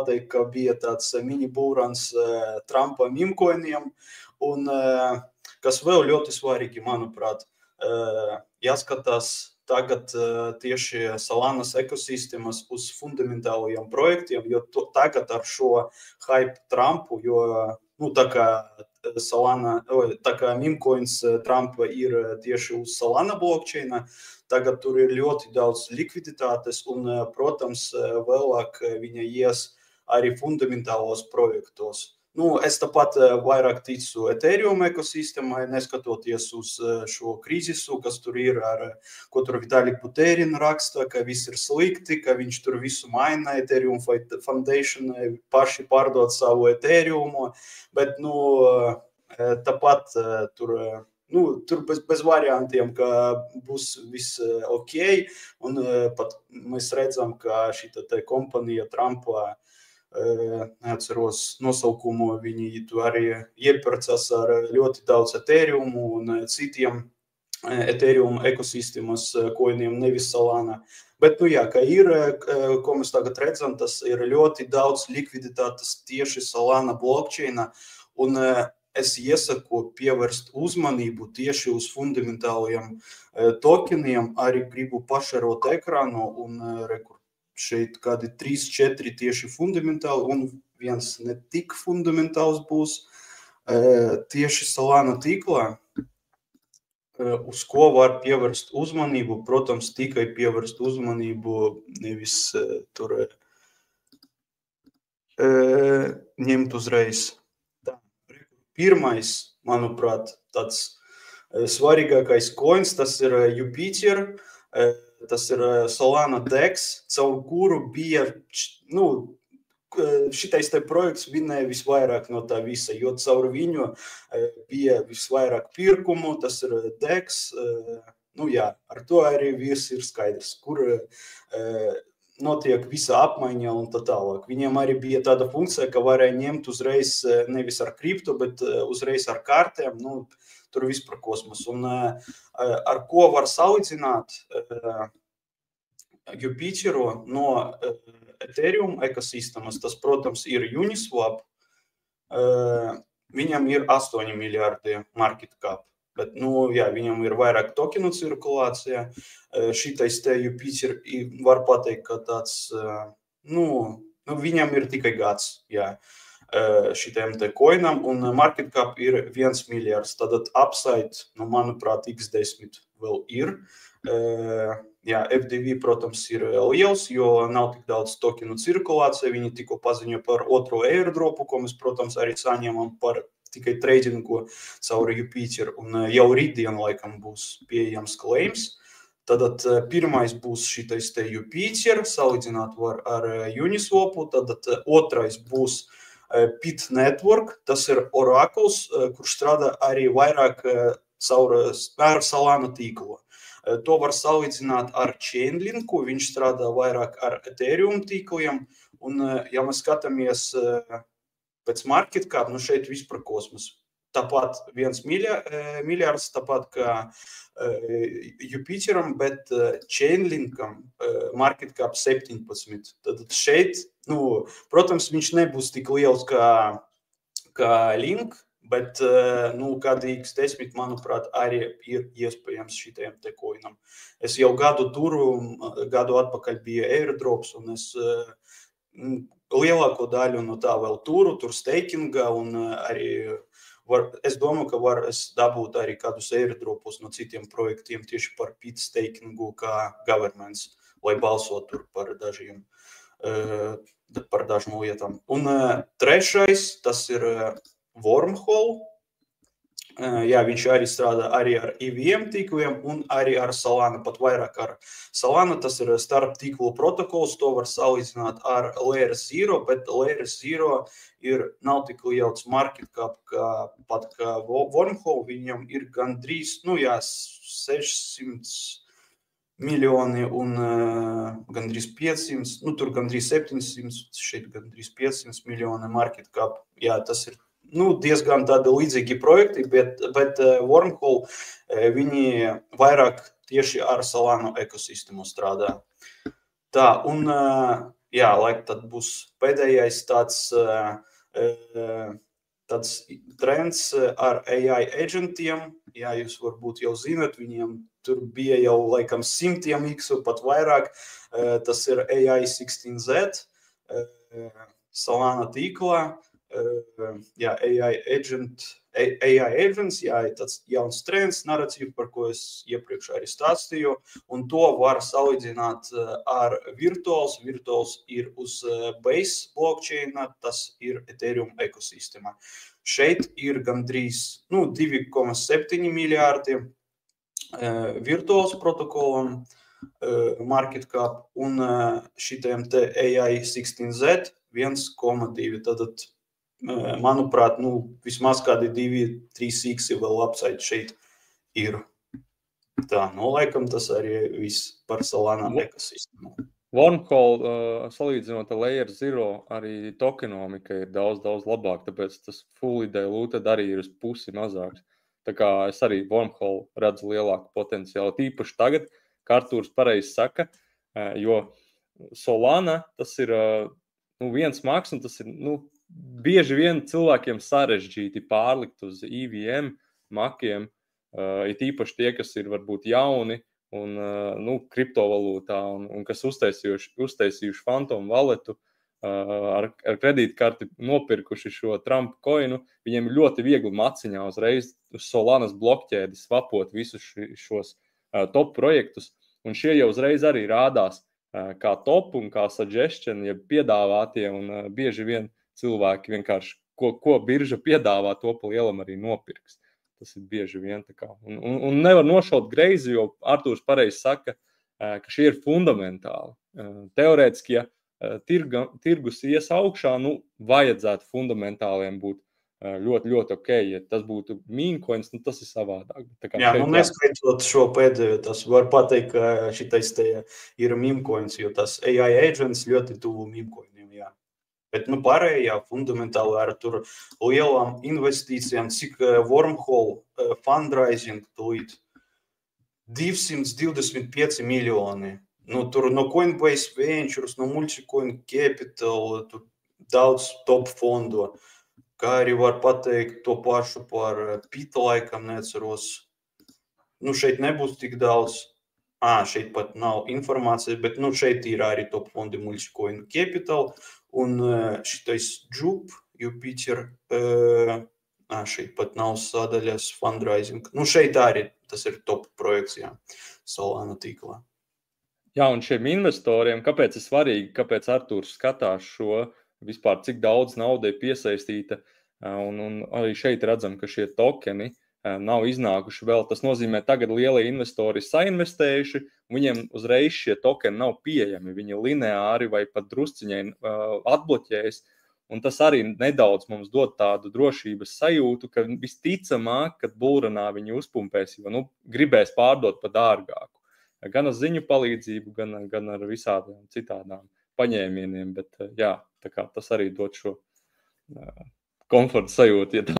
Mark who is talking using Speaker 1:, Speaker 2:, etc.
Speaker 1: pateikt, ka bija tāds mini-būrans Trumpa mimkoiniem, un kas vēl ļoti svarīgi, manuprāt, jāskatās tagad tieši Solanas ekosistēmas uz fundamentālajiem projektiem, jo tagad ar šo hype Trumpu, jo tā kā Solana, tā kā mimcoins Trumpa ir tieši uz Solana blockchaina, tagad tur ir ļoti daudz likviditātes un, protams, vēlāk viņa ies arī fundamentālos projektos. Es tāpat vairāk ticu Ethereum ekosistēmai, neskatoties uz šo krīzisu, kas tur ir, ko tur Vitalik Buterin raksta, ka viss ir slikti, ka viņš tur visu maina, Ethereum Foundation paši pārdod savu Ethereumu, bet, tāpat tur bez variantiem, ka būs viss ok, un pat mēs redzam, ka šita te kompanija Trumpa, neatceros nosaukumu, viņi tu arī iepircas ar ļoti daudz Ethereumu un citiem Ethereum ekosistēmas koiniem, nevis Solana. Bet, ka ir, ko mēs tagad redzam, tas ir ļoti daudz likviditātes tieši Solana blockchaina, un es iesaku pievērst uzmanību tieši uz fundamentālajiem tokeniem, arī gribu pašarot ekrānu un šeit kādi 3-4 tieši fundamentāli un viens ne tik fundamentāls būs tieši Solana tīklā, uz ko var pievērst uzmanību, protams, tikai pievērst uzmanību, nevis tur ņemt uzreiz. Pirmais, manuprāt, tāds svarīgākais coins, tas ir Jupiter, tas ir Solana DEX, caur kuru bija, šitais te projekts vinēja visvairāk no tā visa, jo caur viņu bija visvairāk pirkumu, tas ir DEX, ar to arī viss ir skaidrs, kur notiek visa apmaiņa un tā tālāk. Viņiem arī bija tāda funkcija, ka varēja ņemt uzreiz nevis ar kriptu, bet uzreiz ar kartēm, tur viss par kosmosu. Un ar ko var salīdzināt Jupiteru no Ethereum ekosistēmas, tas, protams, ir Uniswap. Viņam ir 8 miljardi market cap, bet, viņam ir vairāk tokenu cirkulācija. Šitais te Jupiter var pateikt, ka tāds, viņam ir tikai gads, šitiem te coinam, un market cap ir 1 miljards. Tātad upside, manuprāt, x10 vēl ir. FDV, protams, ir liels, jo nav tik daudz tokenu cirkulācija. Viņi tikko paziņo par otro airdropu, ko mēs, protams, arī saņemam par tikai tradingu caur Jupiter, un jau rītdien laikam būs pieejams claims. Tātad pirmais būs šitais te Jupiter, salīdzināt var ar Uniswapu, tātad otrais būs Pit Network, tas ir Oracles, kurš strādā arī vairāk ar Solana tīklu. To var salīdzināt ar Chainlinku, viņš strādā vairāk ar Ethereum tīkliem, un, ja mēs skatāmies pēc market cap, šeit viss par kosmosu. Tāpat 1 miljards, tāpat kā Jupiteram, bet Chainlinkam market cap 17. Tad šeit, protams, viņš nebūs tik liels kā Link, bet, kādi x10, manuprāt, arī ir iespējams šitiem te coinam. Es jau gadu atpakaļ bija airdrops, un es lielāko daļu no tā vēl tur stakinga, un arī es domāju, ka var dabūt arī kādus airdropus no citiem projektiem tieši par pit stakingu kā governments, lai balsot tur par dažām lietām. Un trešais, tas ir Wormhole. Viņš arī strādā arī ar EVM tīkliem un arī ar Solana, pat vairāk ar Solana. Tas ir starp tīklu protokols, to var salīdzināt ar Layer 0, bet Layer 0 nav tik liels market cap pat kā Wormhole. Viņam ir gandrīz, 600 miljoni un gandrīz 500, tur gandrīz 700, šeit gandrīz 500 miljoni market cap. Tas ir diezgan tādi līdzīgi projekti, bet Wormhole, viņi vairāk tieši ar Solana ekosistēmu strādā. Tā, un jā, laik tad būs pēdējais tāds trends ar AI agentiem. Jā, jūs varbūt jau zinat, viņiem tur bija jau laikam 100 X, pat vairāk. Tas ir AI16Z, Solana tīklā. Jā, AI agents, jā, ir tāds jauns trends, narratīvs, par ko es iepriekš arī stāstīju, un to var salīdzināt ar Virtuals. Virtuals ir uz Base blockchain, tas ir Ethereum ekosistēmā. Šeit ir gandrīz 2,7 miljārdi Virtuals protokolam market cap, un šitiem te AI16Z 1,2. Tātad, manuprāt, vismaz kādi 2-3 X vēl upside šeit ir. Tā, laikam tas arī viss par Solana ekosistēmu.
Speaker 2: Wormhole, salīdzinot ar Layer Zero, arī tokenomika ir daudz labāk, tāpēc tas full ideja looted arī ir uz pusi mazāks. Tā kā es arī Wormhole redzu lielāku potenciālu, tīpaši tagad, kā Artūrs pareizi saka, jo Solana tas ir viens maks, un tas ir, bieži vien cilvēkiem sarežģīti pārlikt uz EVM makiem, ir tīpaši tie, kas ir varbūt jauni un kriptovalūtā un kas uztaisījuši Phantom Walletu ar kredītkarti nopirkuši šo Trump coinu, viņiem ir ļoti viegli maciņā uzreiz uz Solanas blokķēdi svapot visus šos top projektus, un šie jau uzreiz arī rādās kā top un kā suggestion, ja piedāvātie, un bieži vien cilvēki vienkārši, ko birža piedāvā, to pa lielam arī nopirks. Tas ir bieži vien tā kā. Un nevar nošaut greizi, jo Artūrs pareizi saka, ka šie ir fundamentāli. Teorētiski, ja tirgus ies augšā, vajadzētu fundamentāliem būt ļoti ok. Ja tas būtu meme coins, tas ir savādāk.
Speaker 1: Jā, neskaitot šo pēdējo, tas var pateikt, ka šitais te ir meme coins, jo tas AI agents ļoti tuvu meme coiniem, jā. Bet pārējā fundamentāli ar tur lielām investīcijām, cik Wormhole fundraising tūlīt 225 miljoni. Tur no Coinbase Ventures, no Multicoin Capital, tur daudz top fondu. Kā arī var pateikt to pašu par Pita, laikam neatceros. Šeit nebūs tik daudz. Šeit pat nav informācijas, bet šeit ir arī top fondi Multicoin Capital. Un šitais Jup, Jupiter, šeit pat nav sadaļas fundraising. Šeit arī tas ir top projekts, jā, Solana tīklā.
Speaker 2: Jā, un šiem investoriem, kāpēc ir svarīgi, kāpēc Artūrs skatās šo vispār, cik daudz naudai piesaistīta, un arī šeit redzam, ka šie tokeni nav iznākuši vēl. Tas nozīmē, tagad lielie investori sainvestējuši, viņiem uzreiz šie tokeni nav pieejami. Viņi lineāri vai pat drusciņai atbloķējas, un tas arī nedaudz mums dod tādu drošības sajūtu, ka visticamāk, kad bullrunā viņi uzpumpēs, jo gribēs pārdot pa dārgāku. Gan ar ziņu palīdzību, gan ar visādām citādām paņēmieniem, bet jā, tā kā tas arī dod šo komforta sajūtu, ja tā